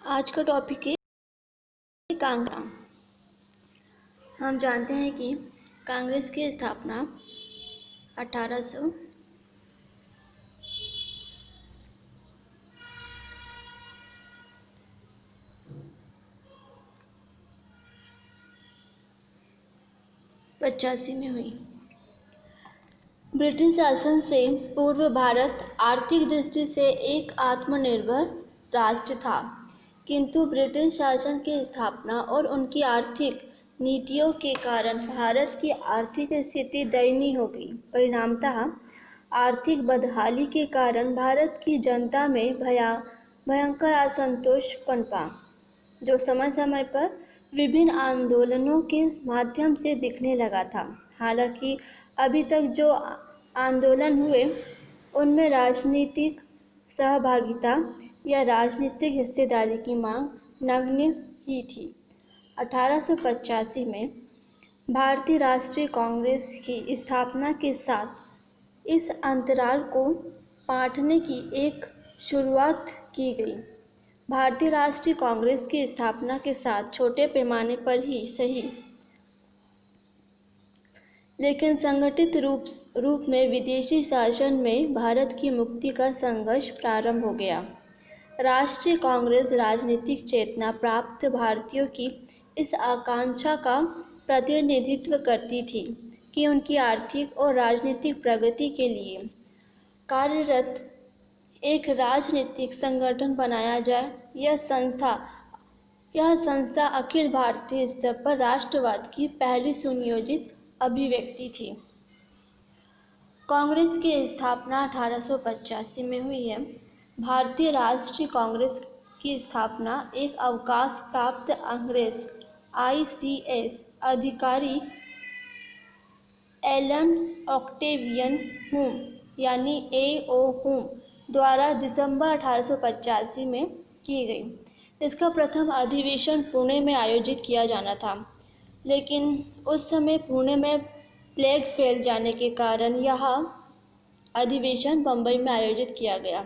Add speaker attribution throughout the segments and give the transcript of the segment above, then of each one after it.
Speaker 1: आज का टॉपिक है कांग्रेस। हम जानते हैं कि कांग्रेस की स्थापना 1885 में हुई। ब्रिटिश शासन से पूर्व भारत आर्थिक दृष्टि से एक आत्मनिर्भर राष्ट्र था, किंतु ब्रिटिश शासन की स्थापना और उनकी आर्थिक नीतियों के कारण भारत की आर्थिक स्थिति दयनीय हो गई। परिणामतः आर्थिक बदहाली के कारण भारत की जनता में भयंकर असंतोष पनपा, जो समय समय पर विभिन्न आंदोलनों के माध्यम से दिखने लगा था। हालांकि अभी तक जो आंदोलन हुए उनमें राजनीतिक सहभागिता या राजनीतिक हिस्सेदारी की मांग नगण्य ही थी। 1885 में भारतीय राष्ट्रीय कांग्रेस की स्थापना के साथ इस अंतराल को पाटने की एक शुरुआत की गई। भारतीय राष्ट्रीय कांग्रेस की स्थापना के साथ छोटे पैमाने पर ही सही, लेकिन संगठित रूप में विदेशी शासन में भारत की मुक्ति का संघर्ष प्रारंभ हो गया। राष्ट्रीय कांग्रेस राजनीतिक चेतना प्राप्त भारतीयों की इस आकांक्षा का प्रतिनिधित्व करती थी कि उनकी आर्थिक और राजनीतिक प्रगति के लिए कार्यरत एक राजनीतिक संगठन बनाया जाए। यह संस्था अखिल भारतीय स्तर पर राष्ट्रवाद की पहली सुनियोजित अभिव्यक्ति थी। कांग्रेस की स्थापना 1885 में हुई है। भारतीय राष्ट्रीय कांग्रेस की स्थापना एक अवकाश प्राप्त अंग्रेज ICS अधिकारी एलन ऑक्टेवियन हुम यानी AO हुम द्वारा दिसंबर 1885 में की गई। इसका प्रथम अधिवेशन पुणे में आयोजित किया जाना था, लेकिन उस समय पुणे में प्लेग फैल जाने के कारण यह अधिवेशन बम्बई में आयोजित किया गया।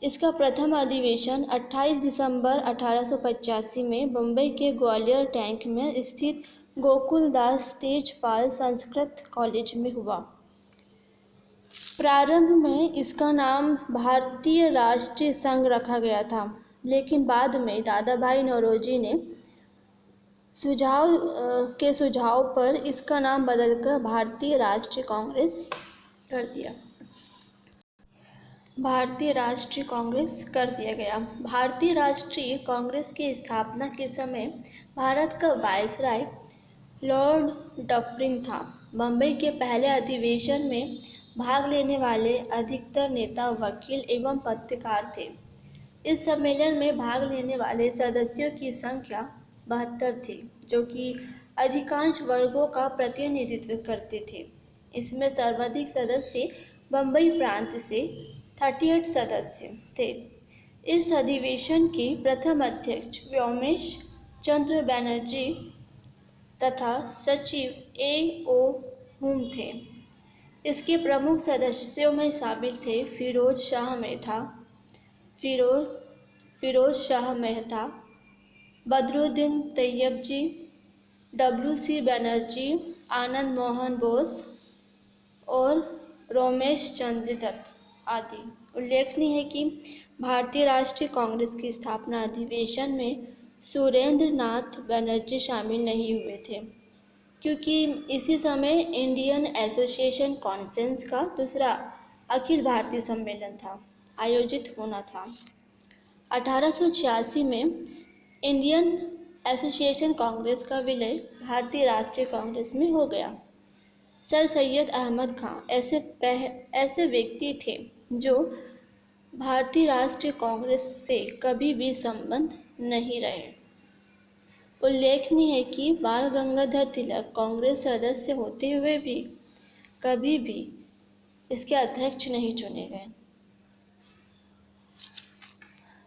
Speaker 1: इसका प्रथम अधिवेशन 28 दिसंबर 1885 में बम्बई के ग्वालियर टैंक में स्थित गोकुलदास तेजपाल संस्कृत कॉलेज में हुआ। प्रारंभ में इसका नाम भारतीय राष्ट्रीय संघ रखा गया था, लेकिन बाद में दादाभाई नौरोजी ने सुझाव पर इसका नाम बदलकर भारतीय राष्ट्रीय कांग्रेस कर दिया गया। भारतीय राष्ट्रीय कांग्रेस की स्थापना के समय भारत का वायसराय लॉर्ड डफरिन था। बम्बई के पहले अधिवेशन में भाग लेने वाले अधिकतर नेता वकील एवं पत्रकार थे। इस सम्मेलन में भाग लेने वाले सदस्यों की संख्या 72 थी, जो कि अधिकांश वर्गों का प्रतिनिधित्व करते थे। इसमें सर्वाधिक सदस्य बम्बई प्रांत से 38 सदस्य थे। इस अधिवेशन के प्रथम अध्यक्ष व्योमेश चंद्र बनर्जी तथा सचिव AO हुम थे। इसके प्रमुख सदस्यों में शामिल थे फिरोज शाह मेहता, बदरुद्दीन तैयबजी, WC बनर्जी, आनंद मोहन बोस और रोमेश चंद्र दत्त आदि। उल्लेखनीय है कि भारतीय राष्ट्रीय कांग्रेस की स्थापना अधिवेशन में सुरेंद्र नाथ बनर्जी शामिल नहीं हुए थे, क्योंकि इसी समय इंडियन एसोसिएशन कॉन्फ्रेंस का दूसरा अखिल भारतीय सम्मेलन आयोजित होना था। 1886 में इंडियन एसोसिएशन कांग्रेस का विलय भारतीय राष्ट्रीय कांग्रेस में हो गया। सर सैयद अहमद खान ऐसे व्यक्ति थे जो भारतीय राष्ट्रीय कांग्रेस से कभी भी संबंध नहीं रहे। उल्लेखनीय है कि बाल गंगाधर तिलक कांग्रेस सदस्य होते हुए भी कभी भी इसके अध्यक्ष नहीं चुने गए।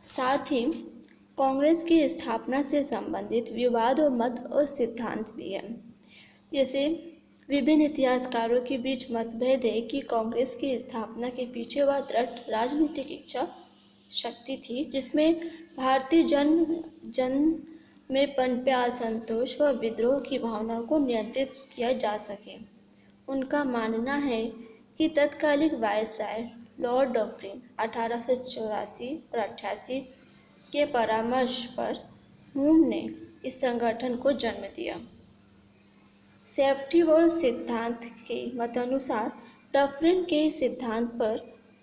Speaker 1: साथ ही कांग्रेस की स्थापना से संबंधित विवाद और मत और सिद्धांत भी है। जैसे विभिन्न इतिहासकारों के बीच मतभेद है कि कांग्रेस की स्थापना के पीछे वह दृढ़ राजनीतिक इच्छा शक्ति थी जिसमें भारतीय जन में पनपे असंतोष व विद्रोह की भावना को नियंत्रित किया जा सके। उनका मानना है कि तत्कालिक वायसराय लॉर्ड डफरिन 1884 और 88 के परामर्श पर हुम ने इस संगठन को जन्म दिया। सेफ्टी वॉल सिद्धांत के मतानुसार डफरिन के सिद्धांत पर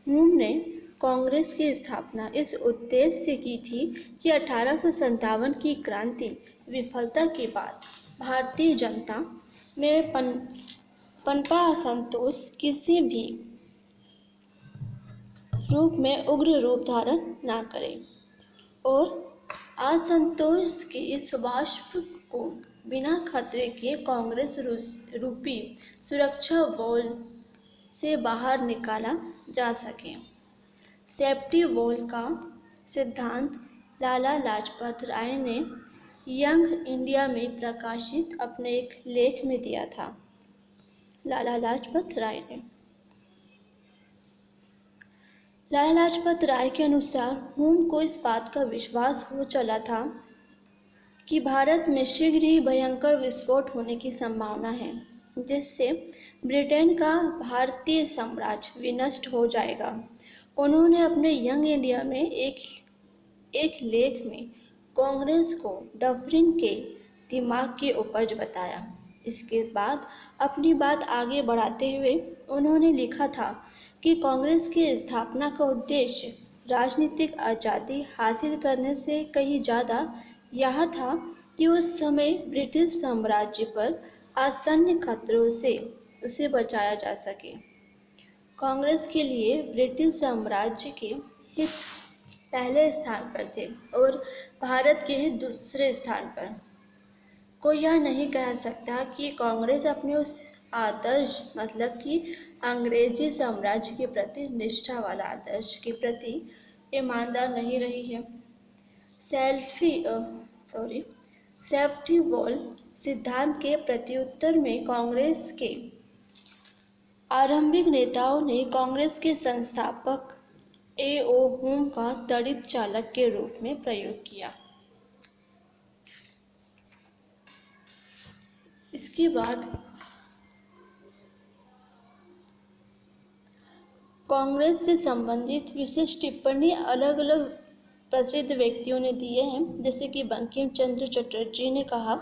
Speaker 1: हुम ने कांग्रेस की स्थापना इस उद्देश्य से की थी कि 1857 की क्रांति विफलता के बाद भारतीय जनता में पनपा असंतोष किसी भी रूप में उग्र रूप धारण न करे और असंतोष के इस वाष्प को बिना खतरे के कांग्रेस रूपी सुरक्षा वॉल से बाहर निकाला जा सके। सेफ्टी वॉल का सिद्धांत लाला लाजपत राय ने यंग इंडिया में प्रकाशित अपने एक लेख में दिया था। लाला लाजपत राय के अनुसार हुम को इस बात का विश्वास हो चला था कि भारत में शीघ्र ही भयंकर विस्फोट होने की संभावना है, जिससे ब्रिटेन का भारतीय साम्राज्य विनष्ट हो जाएगा। उन्होंने अपने यंग इंडिया में एक लेख में कांग्रेस को डफरिन के दिमाग की उपज बताया। इसके बाद अपनी बात आगे बढ़ाते हुए उन्होंने लिखा था कि कांग्रेस की स्थापना का उद्देश्य राजनीतिक आज़ादी हासिल करने से कहीं ज़्यादा यह था कि उस समय ब्रिटिश साम्राज्य पर आसन्न खतरों से उसे बचाया जा सके। कांग्रेस के लिए ब्रिटिश साम्राज्य के हित पहले स्थान पर थे और भारत के हित दूसरे स्थान पर। कोई यह नहीं कह सकता कि कांग्रेस अपने उस आदर्श मतलब कि अंग्रेजी साम्राज्य के प्रति निष्ठा वाला आदर्श के प्रति ईमानदार नहीं रही है। सेफ्टी वॉल सिद्धांत के प्रत्युत्तर में कांग्रेस के आरंभिक नेताओं ने कांग्रेस के संस्थापक A.O. हुम का तड़ित चालक के रूप में प्रयोग किया। इसके बाद कांग्रेस से संबंधित विशेष टिप्पणी अलग अलग प्रसिद्ध व्यक्तियों ने दिए हैं, जैसे कि बंकिम चंद्र चटर्जी ने कहा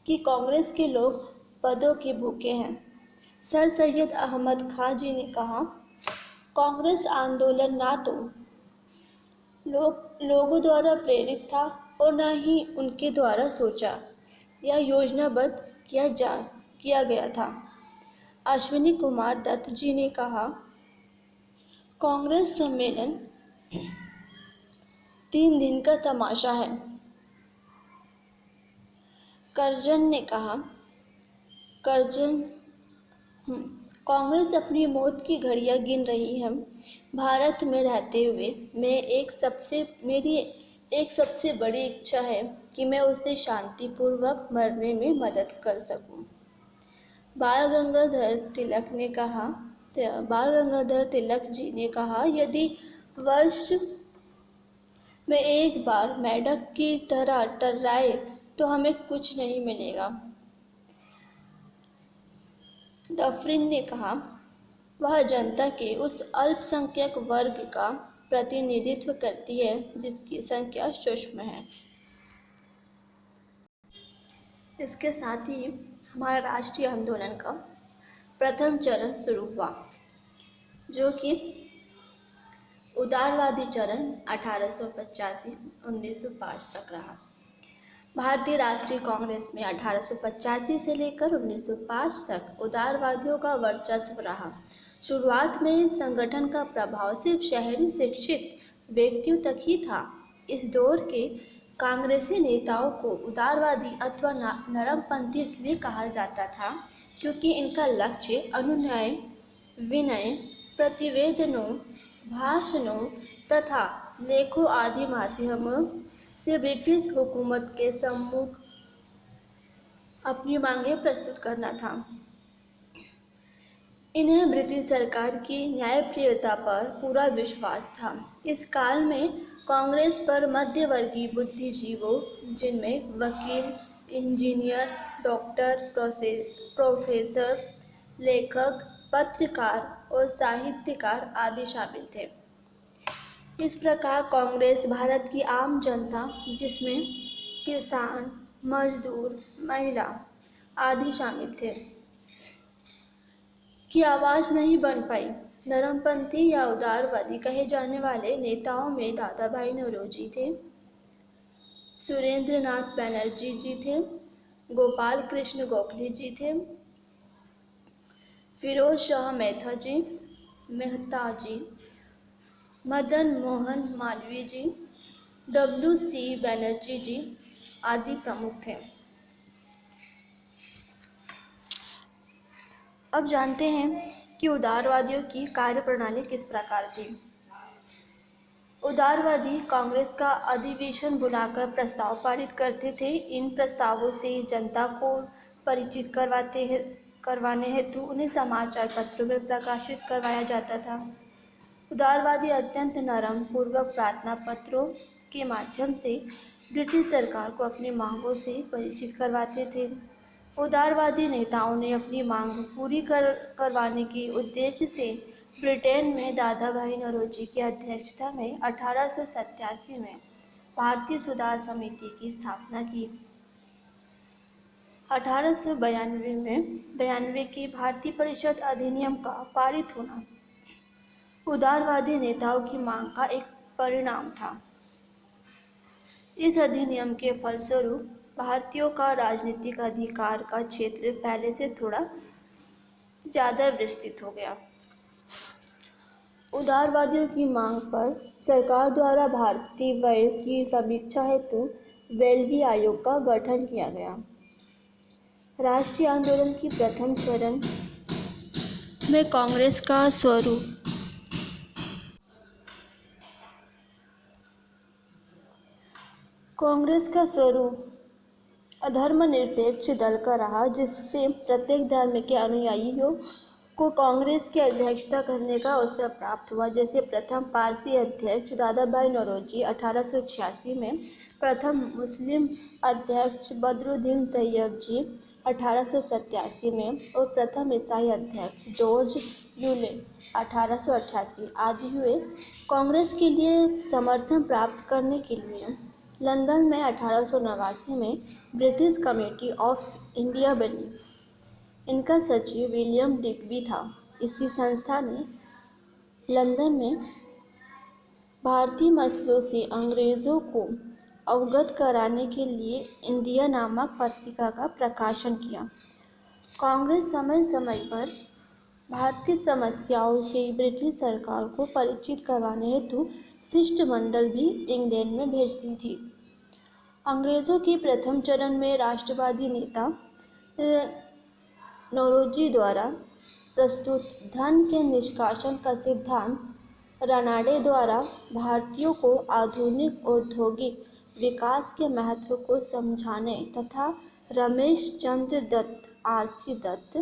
Speaker 1: कि कांग्रेस के लोग पदों के भूखे हैं। सर सैयद अहमद खां जी ने कहा कांग्रेस आंदोलन ना तो लोगों द्वारा प्रेरित था और न ही उनके द्वारा सोचा या योजनाबद्ध किया गया था। अश्विनी कुमार दत्त जी ने कहा कांग्रेस सम्मेलन 3 दिन का तमाशा है। करजन ने कहा कांग्रेस अपनी मौत की घड़ियां गिन रही है। भारत में रहते हुए मेरी एक सबसे बड़ी इच्छा है कि मैं उसे शांतिपूर्वक मरने में मदद कर सकूं। बाल गंगाधर तिलक जी ने कहा यदि वर्ष में एक बार मेंढक की तरह टर्राए तो हमें कुछ नहीं मिलेगा। डफरिन ने कहा वह जनता के उस अल्पसंख्यक वर्ग का प्रतिनिधित्व करती है जिसकी संख्या सूक्ष्म है। इसके साथ ही हमारा राष्ट्रीय आंदोलन का प्रथम चरण शुरू हुआ, जो कि उदारवादी चरण 1885-1905 तक रहा। भारतीय राष्ट्रीय कांग्रेस में 1885 से लेकर 1905 तक उदारवादियों का वर्चस्व रहा। शुरुआत में इस संगठन का प्रभाव सिर्फ शहरी शिक्षित व्यक्तियों तक ही था। इस दौर के कांग्रेसी नेताओं को उदारवादी अथवा नरमपंथी इसलिए कहा जाता था क्योंकि इनका लक्ष्य अनुनय, विनय, प्रतिवेदनों, भाषणों तथा लेखों आदि माध्यमों से ब्रिटिश हुकूमत के सम्मुख अपनी मांगें प्रस्तुत करना था। इन्हें ब्रिटिश सरकार की न्यायप्रियता पर पूरा विश्वास था। इस काल में कांग्रेस पर मध्यवर्गीय बुद्धिजीवों, जिनमें वकील, इंजीनियर, डॉक्टर, प्रोफेसर, लेखक, पत्रकार और साहित्यकार आदि शामिल थे। इस प्रकार कांग्रेस भारत की आम जनता, जिसमें किसान, मजदूर, महिला आदि शामिल थे, की आवाज नहीं बन पाई। नरमपंथी या उदारवादी कहे जाने वाले नेताओं में दादा भाई नौरोजी थे, सुरेंद्र नाथ बनर्जी जी थे, गोपाल कृष्ण गोखले जी थे, फिरोज शाह मेहता जी, मदन मोहन मालवीय जी, WC बनर्जी जी आदि प्रमुख थे। अब जानते हैं कि उदारवादियों की कार्यप्रणाली किस प्रकार थी। उदारवादी कांग्रेस का अधिवेशन बुलाकर प्रस्ताव पारित करते थे। इन प्रस्तावों से जनता को परिचित करवाने हेतु उन्हें समाचार पत्रों में प्रकाशित करवाया जाता था। उदारवादी अत्यंत नरम पूर्वक प्रार्थना पत्रों के माध्यम से ब्रिटिश सरकार को अपनी मांगों से परिचित करवाते थे। उदारवादी नेताओं ने अपनी मांग पूरी करवाने के उद्देश्य से ब्रिटेन में दादा भाई नौरोजी की अध्यक्षता में 1887 में भारतीय सुधार समिति की स्थापना की। 1892 में की भारतीय परिषद अधिनियम का पारित होना उदारवादी नेताओं की मांग का एक परिणाम था। इस अधिनियम के फलस्वरूप भारतीयों का राजनीतिक अधिकार का क्षेत्र पहले से थोड़ा ज़्यादा विस्तृत हो गया। उदारवादियों की मांग पर सरकार द्वारा भारतीय व्यय की समीक्षा हेतु वेल्बी आयोग का गठन किया गया। राष्ट्रीय आंदोलन की प्रथम चरण में कांग्रेस का स्वरूप धर्मनिरपेक्ष दल का रहा, जिससे प्रत्येक धर्म के अनुयायियों को कांग्रेस की अध्यक्षता करने का अवसर प्राप्त हुआ। जैसे प्रथम पारसी अध्यक्ष दादा भाई नौरोजी 1886 में, प्रथम मुस्लिम अध्यक्ष बदरुद्दीन तैयब जी 1887 में और प्रथम ईसाई अध्यक्ष जॉर्ज यूले 1888 आदि हुए। कांग्रेस के लिए समर्थन प्राप्त करने के लिए लंदन में 1889 में ब्रिटिश कमेटी ऑफ इंडिया बनी। इनका सचिव विलियम डिग्बी था। इसी संस्था ने लंदन में भारतीय मसलों से अंग्रेज़ों को अवगत कराने के लिए इंडिया नामक पत्रिका का प्रकाशन किया। कांग्रेस समय समय पर भारतीय समस्याओं से ब्रिटिश सरकार को परिचित करवाने हेतु शिष्टमंडल भी इंग्लैंड में भेजती थी। अंग्रेज़ों के प्रथम चरण में राष्ट्रवादी नेता नौरोजी द्वारा प्रस्तुत धन के निष्कासन का सिद्धांत रानाडे द्वारा भारतीयों को आधुनिक औद्योगिक विकास के महत्व को समझाने तथा रमेश चंद्र दत्त RC दत्त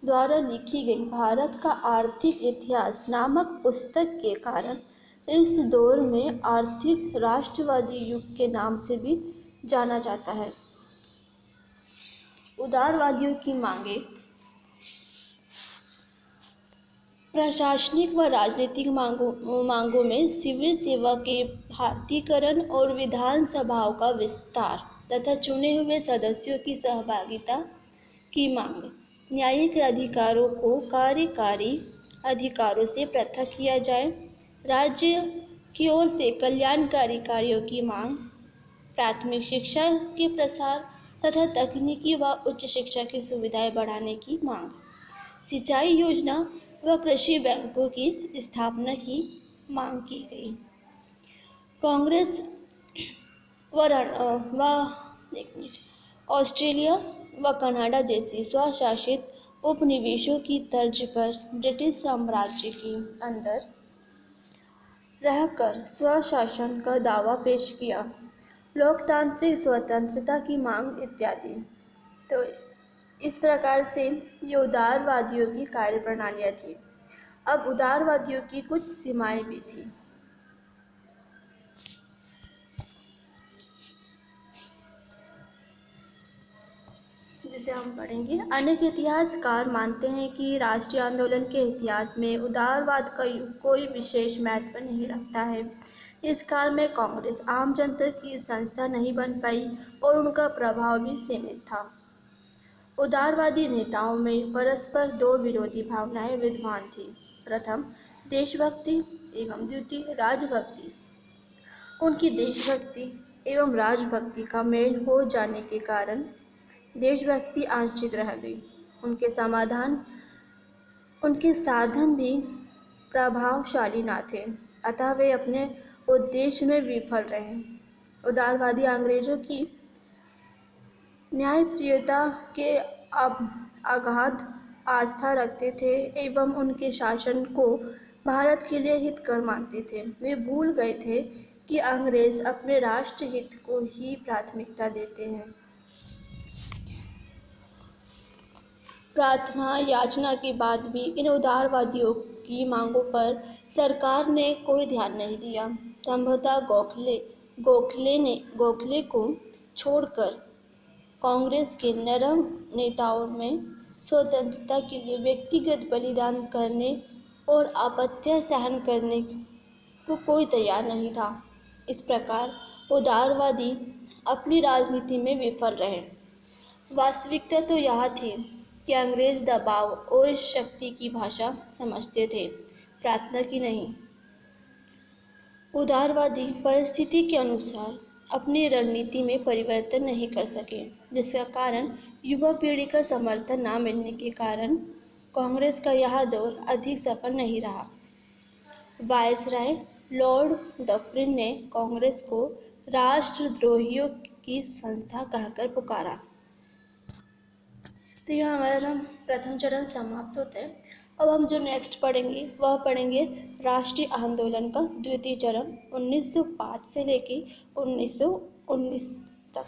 Speaker 1: द्वारा लिखी गई भारत का आर्थिक इतिहास नामक पुस्तक के कारण इस दौर में आर्थिक राष्ट्रवादी युग के नाम से भी जाना जाता है। उदारवादियों की मांगे प्रशासनिक व राजनीतिक मांगों में सिविल सेवा के भारतीयकरण और विधानसभाओं का विस्तार तथा चुने हुए सदस्यों की सहभागिता की मांग, न्यायिक अधिकारों को कार्यकारी अधिकारों से पृथक किया जाए, राज्य की ओर से कल्याणकारी कार्यों की मांग, प्राथमिक शिक्षा के प्रसार तथा तकनीकी व उच्च शिक्षा की सुविधाएं बढ़ाने की मांग, सिंचाई योजना व कृषि बैंकों की स्थापना की मांग की गई। कांग्रेस ऑस्ट्रेलिया व कनाडा जैसी स्वशासित उपनिवेशों की तर्ज पर ब्रिटिश साम्राज्य के अंदर रहकर स्वशासन का दावा पेश किया, लोकतांत्रिक स्वतंत्रता की मांग इत्यादि। तो इस प्रकार से ये उदारवादियों की कार्यप्रणालियाँ थी। अब उदारवादियों की कुछ सीमाएं भी थी। जिसे हम पढ़ेंगे। अनेक इतिहासकार मानते हैं कि राष्ट्रीय आंदोलन के इतिहास में उदारवाद का कोई विशेष महत्व नहीं रखता है। इस काल में कांग्रेस आम जनता की संस्था नहीं बन पाई और उनका प्रभाव भी सीमित था। उदारवादी नेताओं में परस्पर दो विरोधी भावनाएं विद्यमान थी। प्रथम देशभक्ति एवं द्वितीय राजभक्ति। उनकी देशभक्ति एवं राजभक्ति का मेल हो जाने के कारण देशभक्ति आंशिक रह गई। उनके साधन भी प्रभावशाली न थे, अतः वे अपने उद्देश्य में विफल रहे। उदारवादी अंग्रेजों की न्यायप्रियता के अगाध आस्था रखते थे एवं उनके शासन को भारत के लिए हितकर मानते थे। वे भूल गए थे कि अंग्रेज अपने राष्ट्र हित को ही प्राथमिकता देते हैं। प्रार्थना याचना के बाद भी इन उदारवादियों की मांगों पर सरकार ने कोई ध्यान नहीं दिया। संभवतः गोखले को छोड़कर कांग्रेस के नरम नेताओं में स्वतंत्रता के लिए व्यक्तिगत बलिदान करने और आपत्तियां सहन करने को कोई तैयार नहीं था। इस प्रकार उदारवादी अपनी राजनीति में विफल रहे। वास्तविकता तो यह थी कि अंग्रेज दबाव और शक्ति की भाषा समझते थे, प्रार्थना की नहीं। उदारवादी परिस्थिति के अनुसार अपनी रणनीति में परिवर्तन नहीं कर सके, जिसका कारण युवा पीढ़ी का समर्थन न मिलने के कारण कांग्रेस का यह दौर अधिक सफल नहीं रहा। वायसराय लॉर्ड डफरिन ने कांग्रेस को राष्ट्रद्रोहियों की संस्था कहकर पुकारा। तो यह हमारा प्रथम चरण समाप्त होता है। अब हम जो नेक्स्ट पढ़ेंगे वह पढ़ेंगे राष्ट्रीय आंदोलन का द्वितीय चरण 1905 से लेकर 1919 तक।